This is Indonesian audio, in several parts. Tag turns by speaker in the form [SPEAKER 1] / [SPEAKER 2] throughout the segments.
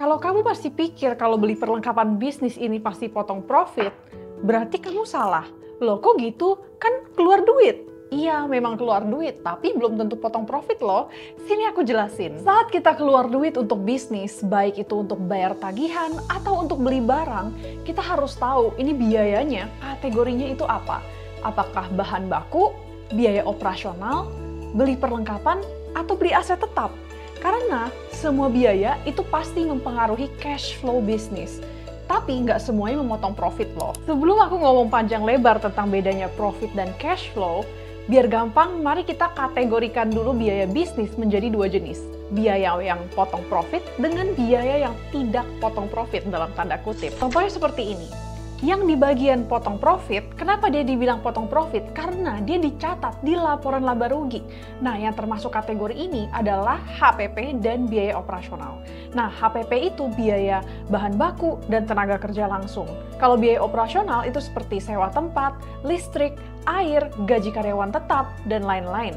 [SPEAKER 1] Kalau kamu pasti pikir kalau beli perlengkapan bisnis ini pasti potong profit, berarti kamu salah. Loh kok gitu? Kan keluar duit. Iya, memang keluar duit, tapi belum tentu potong profit loh. Sini aku jelasin. Saat kita keluar duit untuk bisnis, baik itu untuk bayar tagihan atau untuk beli barang, kita harus tahu ini biayanya, kategorinya itu apa. Apakah bahan baku, biaya operasional, beli perlengkapan, atau beli aset tetap. Karena semua biaya itu pasti mempengaruhi cash flow bisnis. Tapi nggak semuanya memotong profit loh. Sebelum aku ngomong panjang lebar tentang bedanya profit dan cash flow, biar gampang, mari kita kategorikan dulu biaya bisnis menjadi dua jenis. Biaya yang potong profit dengan biaya yang tidak potong profit dalam tanda kutip. Contohnya seperti ini. Yang di bagian potong profit, kenapa dia dibilang potong profit? Karena dia dicatat di laporan laba rugi. Nah, yang termasuk kategori ini adalah HPP dan biaya operasional. Nah, HPP itu biaya bahan baku dan tenaga kerja langsung. Kalau biaya operasional itu seperti sewa tempat, listrik, air, gaji karyawan tetap, dan lain-lain.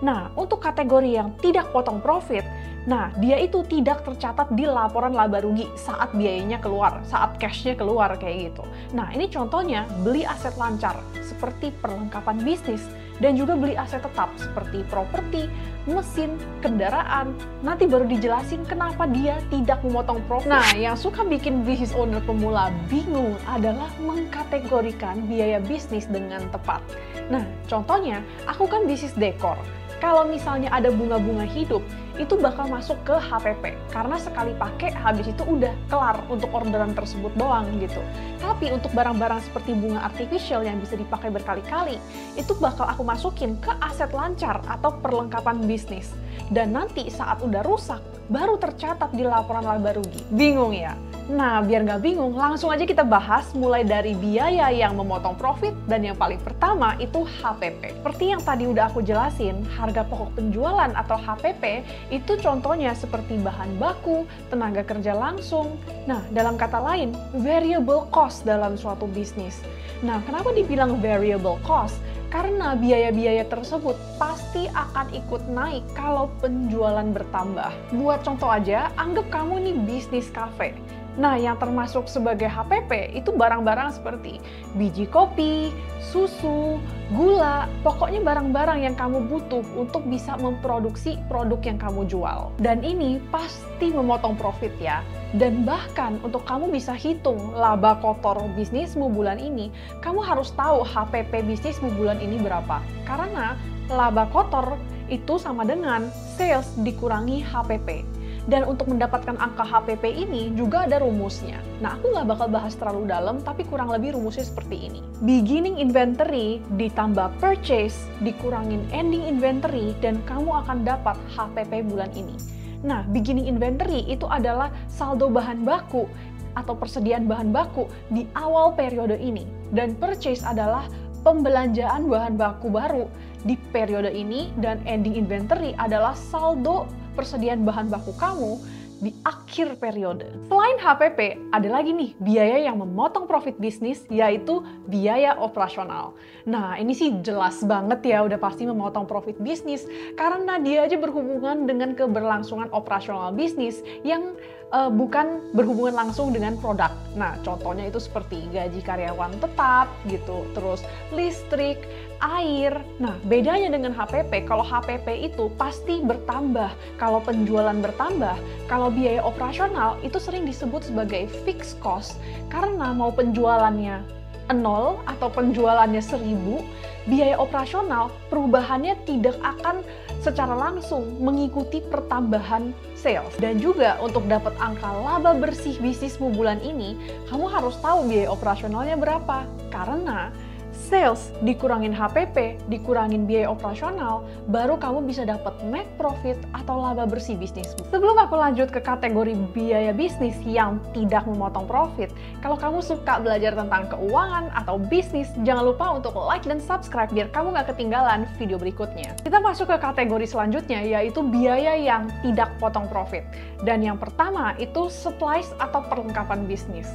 [SPEAKER 1] Nah, untuk kategori yang tidak potong profit, nah dia itu tidak tercatat di laporan laba rugi saat biayanya keluar, saat cashnya keluar kayak gitu. Nah, ini contohnya beli aset lancar seperti perlengkapan bisnis dan juga beli aset tetap seperti properti, mesin, kendaraan. Nanti baru dijelasin kenapa dia tidak memotong profit. Nah, yang suka bikin business owner pemula bingung adalah mengkategorikan biaya bisnis dengan tepat. Nah, contohnya aku kan bisnis dekor. Kalau misalnya ada bunga-bunga hidup, itu bakal masuk ke HPP. Karena sekali pakai, habis itu udah kelar untuk orderan tersebut doang gitu. Tapi untuk barang-barang seperti bunga artificial yang bisa dipakai berkali-kali, itu bakal aku masukin ke aset lancar atau perlengkapan bisnis. Dan nanti saat udah rusak, baru tercatat di laporan laba rugi. Bingung ya? Nah, biar nggak bingung, langsung aja kita bahas mulai dari biaya yang memotong profit dan yang paling pertama itu HPP. Seperti yang tadi udah aku jelasin, harga pokok penjualan atau HPP itu contohnya seperti bahan baku, tenaga kerja langsung. Nah, dalam kata lain, variable cost dalam suatu bisnis. Nah, kenapa dibilang variable cost? Karena biaya-biaya tersebut pasti akan ikut naik kalau penjualan bertambah. Buat contoh aja, anggap kamu nih bisnis kafe. Nah, yang termasuk sebagai HPP itu barang-barang seperti biji kopi, susu, gula, pokoknya barang-barang yang kamu butuh untuk bisa memproduksi produk yang kamu jual. Dan ini pasti memotong profit ya. Dan bahkan untuk kamu bisa hitung laba kotor bisnismu bulan ini, kamu harus tahu HPP bisnismu bulan ini berapa. Karena laba kotor itu sama dengan sales dikurangi HPP. Dan untuk mendapatkan angka HPP ini juga ada rumusnya. Nah, aku nggak bakal bahas terlalu dalam, tapi kurang lebih rumusnya seperti ini. Beginning inventory ditambah purchase dikurangin ending inventory dan kamu akan dapat HPP bulan ini. Nah, beginning inventory itu adalah saldo bahan baku atau persediaan bahan baku di awal periode ini. Dan purchase adalah pembelanjaan bahan baku baru di periode ini, dan ending inventory adalah saldo persediaan bahan baku kamu di akhir periode. Selain HPP, ada lagi nih biaya yang memotong profit bisnis, yaitu biaya operasional. Nah, ini sih jelas banget ya, udah pasti memotong profit bisnis, karena dia aja berhubungan dengan keberlangsungan operasional bisnis yang bukan berhubungan langsung dengan produk. Nah, contohnya itu seperti gaji karyawan tetap gitu, terus listrik, air. Nah, bedanya dengan HPP, kalau HPP itu pasti bertambah. Kalau penjualan bertambah, kalau biaya operasional itu sering disebut sebagai fixed cost, karena mau penjualannya 0 atau penjualannya 1000, biaya operasional perubahannya tidak akan secara langsung mengikuti pertambahan sales. Dan juga untuk dapat angka laba bersih bisnismu bulan ini, kamu harus tahu biaya operasionalnya berapa. Karena sales dikurangin HPP, dikurangin biaya operasional, baru kamu bisa dapat net profit atau laba bersih bisnismu. Sebelum aku lanjut ke kategori biaya bisnis yang tidak memotong profit, kalau kamu suka belajar tentang keuangan atau bisnis, jangan lupa untuk like dan subscribe biar kamu nggak ketinggalan video berikutnya. Kita masuk ke kategori selanjutnya, yaitu biaya yang tidak potong profit. Dan yang pertama itu supplies atau perlengkapan bisnis.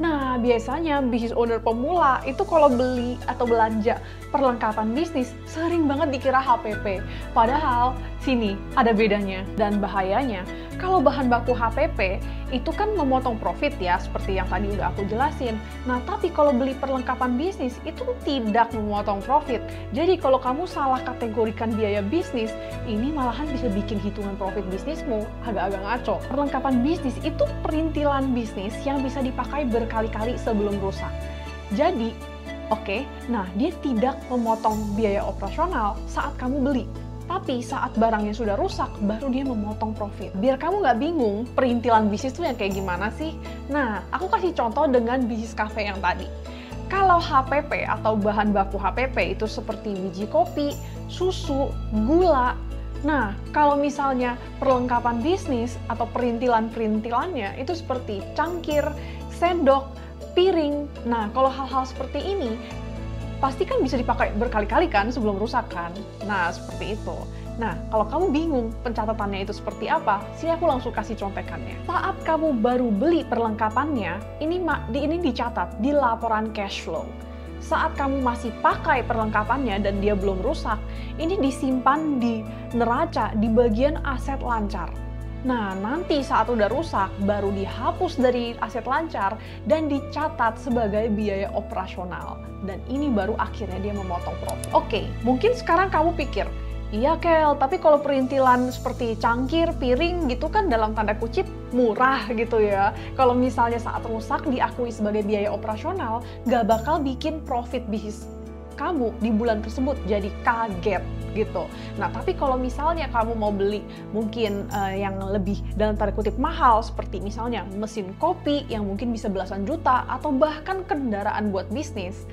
[SPEAKER 1] Nah, biasanya business owner pemula itu kalau beli atau belanja perlengkapan bisnis sering banget dikira HPP. Padahal Sini, ada bedanya dan bahayanya. Kalau bahan baku HPP, itu kan memotong profit ya, seperti yang tadi udah aku jelasin. Nah, tapi kalau beli perlengkapan bisnis, itu tidak memotong profit. Jadi kalau kamu salah kategorikan biaya bisnis, ini malahan bisa bikin hitungan profit bisnismu agak-agak ngaco. Perlengkapan bisnis itu perintilan bisnis yang bisa dipakai berkali-kali sebelum rusak. Jadi, nah dia tidak memotong biaya operasional saat kamu beli. Tapi saat barangnya sudah rusak, baru dia memotong profit. Biar kamu nggak bingung, perintilan bisnis tuh yang kayak gimana sih? Nah, aku kasih contoh dengan bisnis cafe yang tadi. Kalau HPP atau bahan baku HPP itu seperti biji kopi, susu, gula. Nah, kalau misalnya perlengkapan bisnis atau perintilan-perintilannya itu seperti cangkir, sendok, piring. Nah, kalau hal-hal seperti ini, pasti kan bisa dipakai berkali-kali kan sebelum rusak kan? Nah, seperti itu. Nah, kalau kamu bingung pencatatannya itu seperti apa, sini aku langsung kasih contekannya. Saat kamu baru beli perlengkapannya, ini dicatat di laporan cash flow. Saat kamu masih pakai perlengkapannya dan dia belum rusak, ini disimpan di neraca di bagian aset lancar. Nah, nanti saat udah rusak, baru dihapus dari aset lancar dan dicatat sebagai biaya operasional. Dan ini baru akhirnya dia memotong profit. Oke, mungkin sekarang kamu pikir, iya Kel, tapi kalau perintilan seperti cangkir, piring gitu kan dalam tanda kutip murah gitu ya. Kalau misalnya saat rusak diakui sebagai biaya operasional, gak bakal bikin profit bisnis kamu di bulan tersebut jadi kaget gitu. Nah, tapi kalau misalnya kamu mau beli mungkin yang lebih dalam tanda kutip mahal, seperti misalnya mesin kopi yang mungkin bisa belasan juta atau bahkan kendaraan buat bisnis.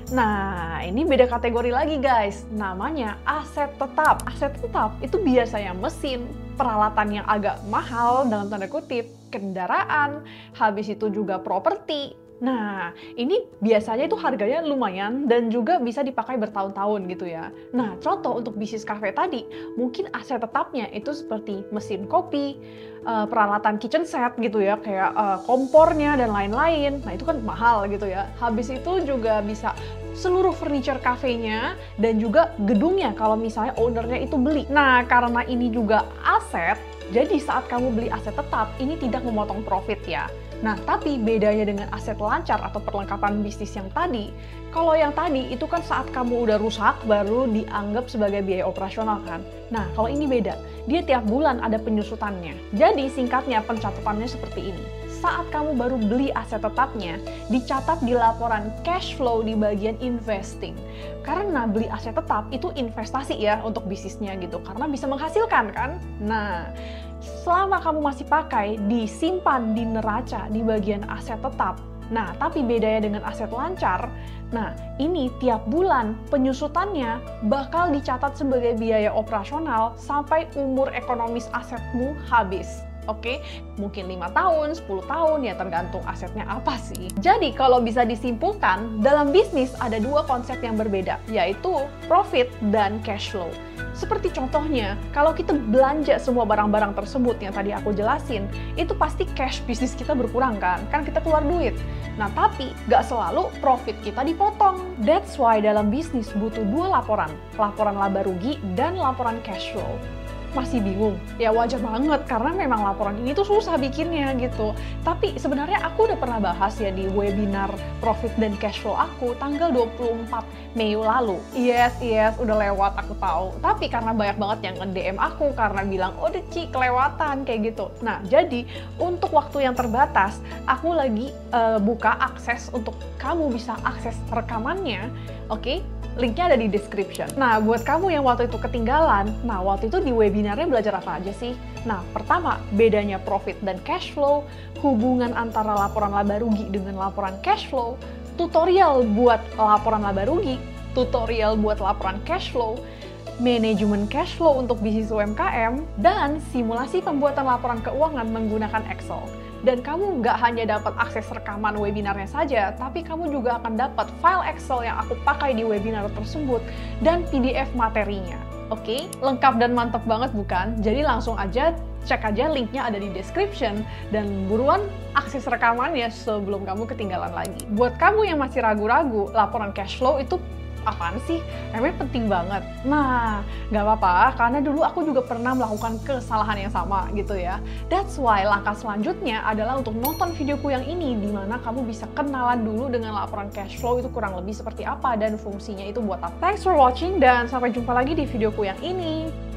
[SPEAKER 1] Nah, ini beda kategori lagi guys, namanya aset tetap. Aset tetap itu biasanya mesin, peralatan yang agak mahal dalam tanda kutip, kendaraan, habis itu juga properti. Nah, ini biasanya itu harganya lumayan dan juga bisa dipakai bertahun-tahun gitu ya. Nah, contoh untuk bisnis kafe tadi, mungkin aset tetapnya itu seperti mesin kopi, peralatan kitchen set gitu ya, kayak kompornya dan lain-lain. Nah, itu kan mahal gitu ya. Habis itu juga bisa seluruh furniture kafenya dan juga gedungnya kalau misalnya ownernya itu beli. Nah, karena ini juga aset, jadi saat kamu beli aset tetap, ini tidak memotong profit ya. Nah, tapi bedanya dengan aset lancar atau perlengkapan bisnis yang tadi, kalau yang tadi itu kan saat kamu udah rusak baru dianggap sebagai biaya operasional kan. Nah, kalau ini beda, dia tiap bulan ada penyusutannya. Jadi singkatnya pencatatannya seperti ini. Saat kamu baru beli aset tetapnya, dicatat di laporan cash flow di bagian investing. Karena beli aset tetap itu investasi ya untuk bisnisnya gitu, karena bisa menghasilkan kan. Nah, selama kamu masih pakai, disimpan di neraca di bagian aset tetap. Nah, tapi bedanya dengan aset lancar, nah ini tiap bulan penyusutannya bakal dicatat sebagai biaya operasional sampai umur ekonomis asetmu habis. Oke, mungkin 5 tahun, 10 tahun, ya tergantung asetnya apa sih. Jadi kalau bisa disimpulkan, dalam bisnis ada dua konsep yang berbeda, yaitu profit dan cash flow. Seperti contohnya, kalau kita belanja semua barang-barang tersebut yang tadi aku jelasin, itu pasti cash bisnis kita berkurang kan kita keluar duit. Nah, tapi nggak selalu profit kita dipotong. That's why dalam bisnis butuh dua laporan laba rugi dan laporan cash flow. Masih bingung? Ya wajar banget, karena memang laporan ini tuh susah bikinnya gitu. Tapi sebenarnya aku udah pernah bahas ya di webinar profit dan cash flow aku tanggal 24 Mei lalu. Yes, udah lewat aku tahu. Tapi karena banyak banget yang nge-DM aku karena bilang, oh deh Ci, kelewatan kayak gitu. Nah, jadi untuk waktu yang terbatas, aku lagi buka akses untuk kamu bisa akses rekamannya, oke? Linknya ada di description. Nah, buat kamu yang waktu itu ketinggalan, nah waktu itu di webinarnya belajar apa aja sih? Nah, pertama, bedanya profit dan cash flow, hubungan antara laporan laba rugi dengan laporan cash flow, tutorial buat laporan laba rugi, tutorial buat laporan cash flow, manajemen cash flow untuk bisnis UMKM, dan simulasi pembuatan laporan keuangan menggunakan Excel. Dan kamu nggak hanya dapat akses rekaman webinarnya saja, tapi kamu juga akan dapat file Excel yang aku pakai di webinar tersebut dan PDF materinya. Oke, lengkap dan mantap banget bukan? Jadi langsung aja cek aja linknya ada di description dan buruan akses rekamannya sebelum kamu ketinggalan lagi. Buat kamu yang masih ragu-ragu, laporan cash flow itu apaan sih? Emang penting banget. Nah, nggak apa-apa, karena dulu aku juga pernah melakukan kesalahan yang sama gitu ya. That's why langkah selanjutnya adalah untuk nonton videoku yang ini, di mana kamu bisa kenalan dulu dengan laporan cash flow itu kurang lebih seperti apa dan fungsinya itu buat apa. Thanks for watching dan sampai jumpa lagi di videoku yang ini.